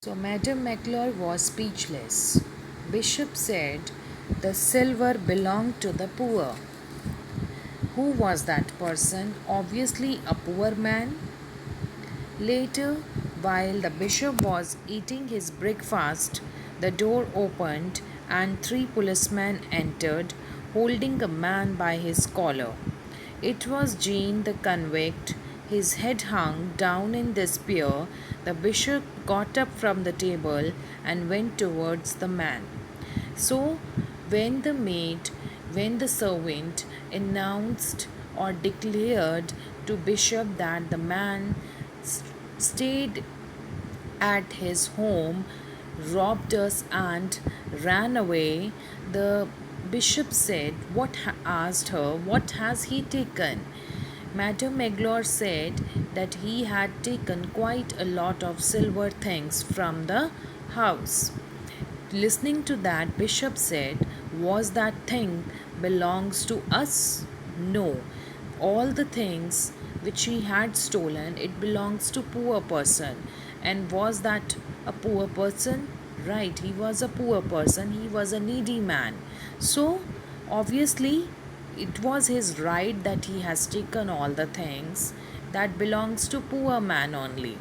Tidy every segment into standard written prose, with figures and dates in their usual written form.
So Madame McClure was speechless. Bishop said the silver belonged to the poor. Who was that person? Obviously, a poor man. Later, while the bishop was eating his breakfast, the door opened and three policemen entered, holding a man by his collar. It was Jean the convict. His head hung down in despair. The bishop got up from the table and went towards the man. So, when the maid, when the servant announced or declared to Bishop that the man stayed at his home, robbed us, and ran away, the bishop said, asked her, what has he taken? Madame Magloire said that he had taken quite a lot of silver things from the house. Listening to that, Bishop said, was that thing belongs to us? No. All the things which he had stolen, it belongs to poor person. And was that a poor person? Right, he was a poor person. He was a needy man. So, obviously, it was his right that he has taken all the things that belongs to poor man only.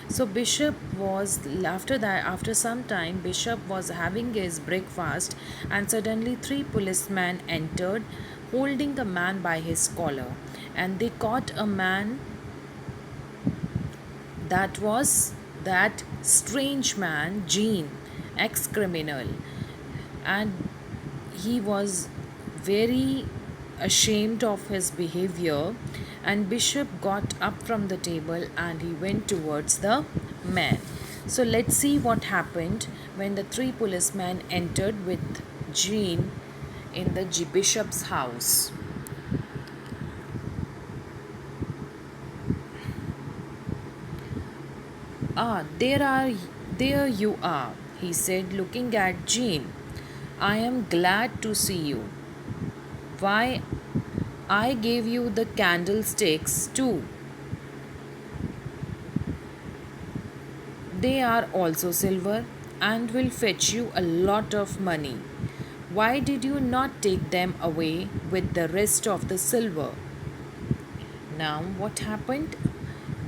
So Bishop was after some time Bishop was having his breakfast and suddenly three policemen entered holding a man by his collar, and they caught a man that was that strange man Jean, ex-criminal, and he was very ashamed of his behavior, and Bishop got up from the table and he went towards the man. So let's see what happened when the three policemen entered with Jean in the bishop's house. Ah, there you are, he said, looking at Jean. I am glad to see you. Why, I gave you the candlesticks too. They are also silver and will fetch you a lot of money. Why did you not take them away with the rest of the silver? Now, what happened?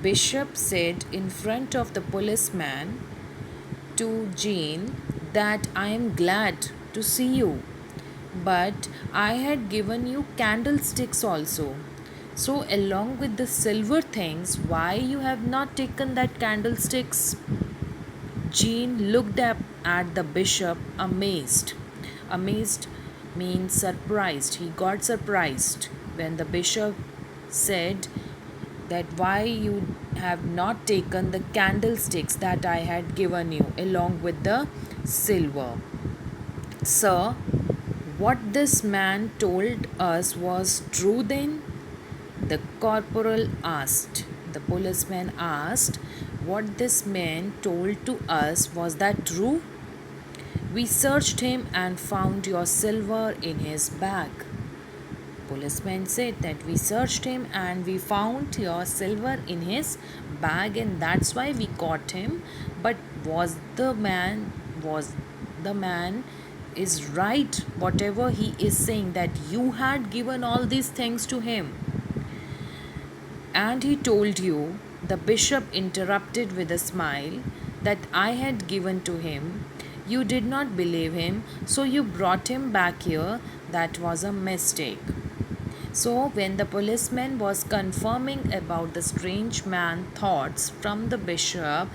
Bishop said in front of the policeman to Jean that I am glad to see you, but I had given you candlesticks also. So, along with the silver things, why you have not taken that candlesticks? Jean looked up at the bishop amazed. Amazed means surprised. He got surprised when the bishop said that why you have not taken the candlesticks that I had given you along with the silver. Sir, what this man told us was true then? The corporal asked. The policeman asked, what this man told to us, was that true? We searched him and found your silver in his bag. Policeman said that we searched him and we found your silver in his bag, and that's why we caught him. But was the man is right whatever he is saying, that you had given all these things to him? And he told you, the bishop interrupted with a smile, that I had given to him. You did not believe him, so you brought him back here. That was a mistake. So, when the policeman was confirming about the strange man thoughts from the bishop,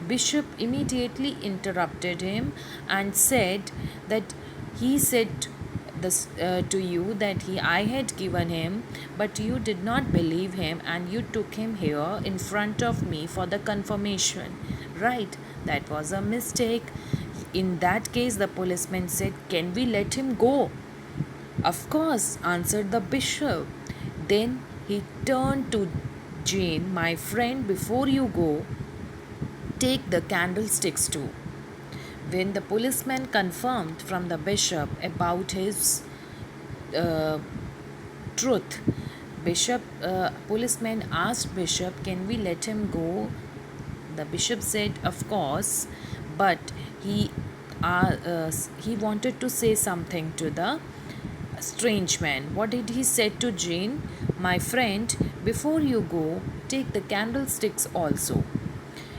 bishop immediately interrupted him and said that he said this to you that I had given him, but you did not believe him and you took him here in front of me for the confirmation. Right? That was a mistake. In that case, the policeman said, can we let him go? Of course, answered the bishop. Then he turned to Jane, my friend, before you go, take the candlesticks too. When the policeman confirmed from the bishop about his uh, truth, policeman asked bishop, can we let him go? The bishop said, of course, but he wanted to say something to the strange man. What did he say to Jane? My friend, before you go, take the candlesticks also.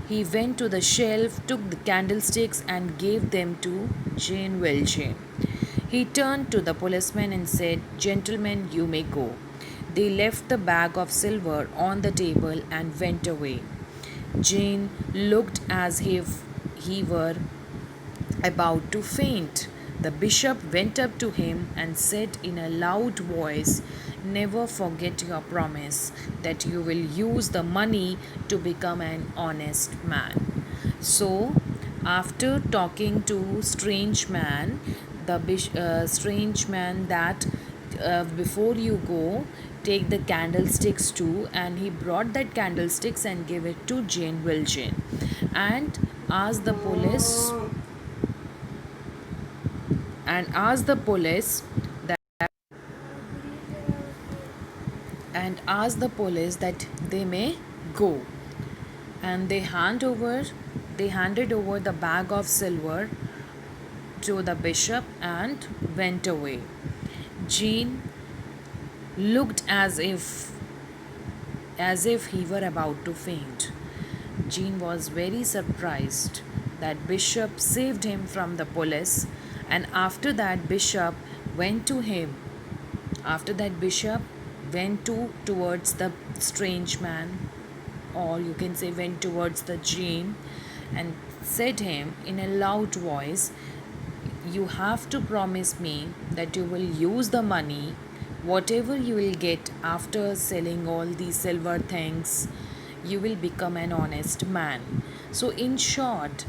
He went to the shelf, took the candlesticks, and gave them to Jane Welch. He turned to the policeman and said, Gentlemen, you may go. They left the bag of silver on the table and went away. Jane looked as if he were about to faint. The bishop went up to him and said in a loud voice, Never forget your promise that you will use the money to become an honest man. So, after talking to strange man, strange man that before you go, take the candlesticks too, and he brought that candlesticks and gave it to Jane Wilson and asked the police asked the police that they may go, and they handed over the bag of silver to the bishop and went away. Jean looked as if he were about to faint. Jean was very surprised that Bishop saved him from the police, and went to him after that Bishop went towards the strange man, or you can say went towards the Jean, and said him in a loud voice, you have to promise me that you will use the money, whatever you will get after selling all these silver things, you will become an honest man. So, in short,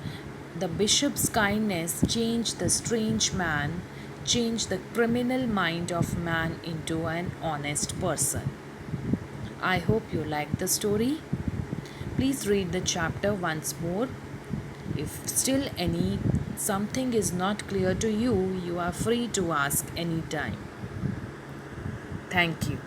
the bishop's kindness changed the strange man, changed the criminal mind of man into an honest person. I hope you liked the story. Please read the chapter once more. If still any something is not clear to you, you are free to ask anytime. Thank you.